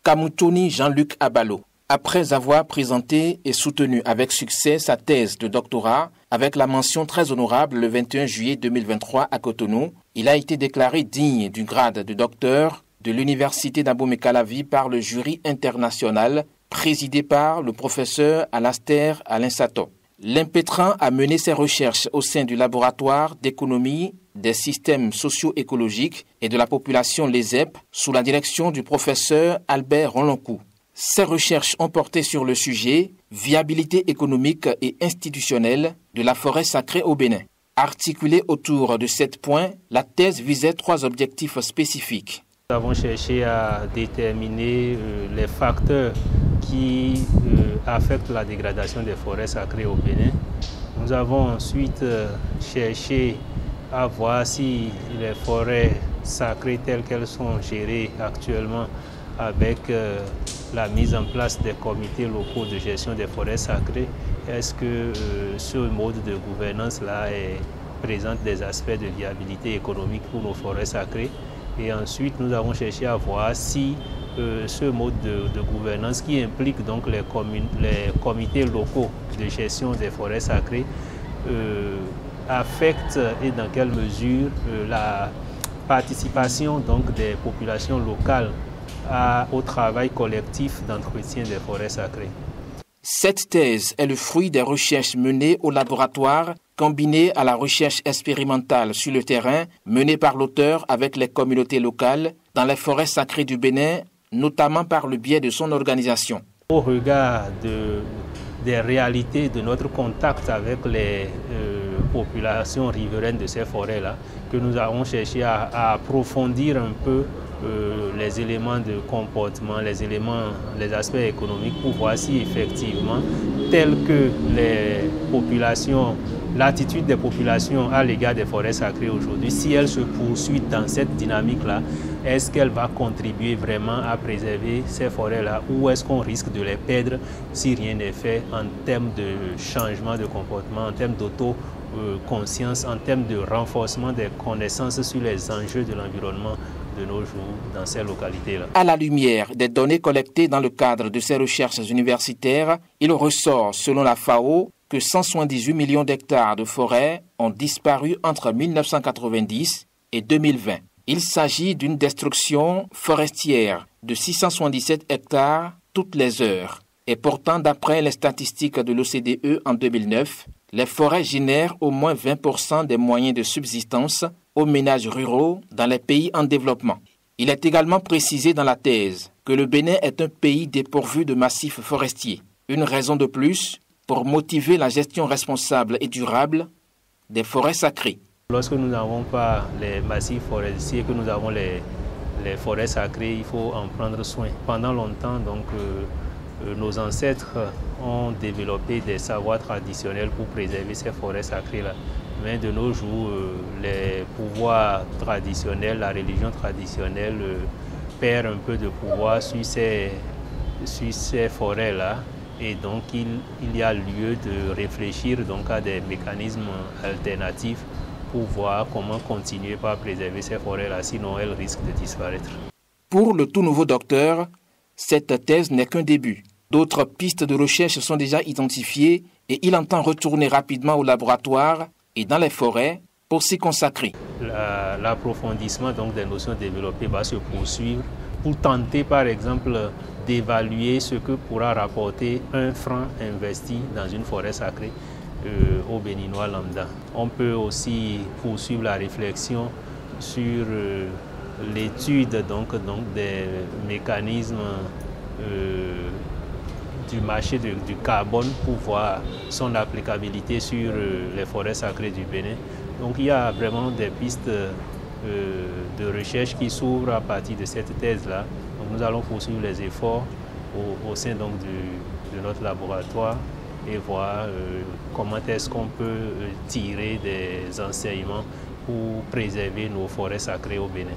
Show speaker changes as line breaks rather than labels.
Kamoutoni Jean-Luc Abalo. Après avoir présenté et soutenu avec succès sa thèse de doctorat avec la mention très honorable le 21 juillet 2023 à Cotonou, il a été déclaré digne du grade de docteur de l'Université d'Abomey-Calavi par le jury international présidé par le professeur Alastair Alain Sato. L'impétrant a mené ses recherches au sein du laboratoire d'économie des systèmes socio-écologiques et de la population l'ESEP sous la direction du professeur Albert Roloncourt. Ces recherches ont porté sur le sujet viabilité économique et institutionnelle de la forêt sacrée au Bénin. Articulée autour de 7 points, la thèse visait 3 objectifs spécifiques.
Nous avons cherché à déterminer les facteurs qui affectent la dégradation des forêts sacrées au Bénin. Nous avons ensuite cherché à voir si les forêts sacrées telles qu'elles sont gérées actuellement avec la mise en place des comités locaux de gestion des forêts sacrées, est-ce que ce mode de gouvernance-là présente des aspects de viabilité économique pour nos forêts sacrées? Et ensuite, nous avons cherché à voir si ce mode de gouvernance qui implique donc les comités locaux de gestion des forêts sacrées affecte et dans quelle mesure la participation donc des populations locales au travail collectif d'entretien des forêts sacrées.
Cette thèse est le fruit des recherches menées au laboratoire, combinées à la recherche expérimentale sur le terrain menée par l'auteur avec les communautés locales dans les forêts sacrées du Bénin, notamment par le biais de son organisation.
Au regard des réalités de notre contact avec les populations riveraines de ces forêts-là, que nous avons cherché à approfondir un peu les éléments de comportement, les aspects économiques pour voir si effectivement, tel que l'attitude des populations à l'égard des forêts sacrées aujourd'hui, si elle se poursuit dans cette dynamique-là, est-ce qu'elle va contribuer vraiment à préserver ces forêts-là ou est-ce qu'on risque de les perdre si rien n'est fait en termes de changement de comportement, en termes d'auto-conscience, en termes de renforcement des connaissances sur les enjeux de l'environnement de nos jours dans ces localités-là.
À la lumière des données collectées dans le cadre de ces recherches universitaires, il ressort, selon la FAO, que 178 millions d'hectares de forêts ont disparu entre 1990 et 2020. Il s'agit d'une destruction forestière de 677 hectares toutes les heures. Et pourtant, d'après les statistiques de l'OCDE en 2009, les forêts génèrent au moins 20% des moyens de subsistance aux ménages ruraux dans les pays en développement. Il est également précisé dans la thèse que le Bénin est un pays dépourvu de massifs forestiers. Une raison de plus pour motiver la gestion responsable et durable des forêts sacrées.
Lorsque nous n'avons pas les massifs forestiers, que nous avons les forêts sacrées, il faut en prendre soin. Pendant longtemps, donc, nos ancêtres ont développé des savoirs traditionnels pour préserver ces forêts sacrées-là. Mais de nos jours, les pouvoirs traditionnels, la religion traditionnelle perd un peu de pouvoir sur ces forêts-là. Et donc, il y a lieu de réfléchir donc, à des mécanismes alternatifs pour voir comment continuer par préserver ces forêts-là, sinon elles risquent de disparaître.
Pour le tout nouveau docteur, cette thèse n'est qu'un début. D'autres pistes de recherche sont déjà identifiées et il entend retourner rapidement au laboratoire et dans les forêts pour s'y consacrer.
L'approfondissement donc des notions développées va se poursuivre pour tenter par exemple d'évaluer ce que pourra rapporter un franc investi dans une forêt sacrée au Béninois lambda. On peut aussi poursuivre la réflexion sur l'étude donc des mécanismes du marché du carbone pour voir son applicabilité sur les forêts sacrées du Bénin. Donc il y a vraiment des pistes de recherche qui s'ouvrent à partir de cette thèse-là. Donc nous allons poursuivre les efforts au sein donc de notre laboratoire et voir comment est-ce qu'on peut tirer des enseignements pour préserver nos forêts sacrées au Bénin.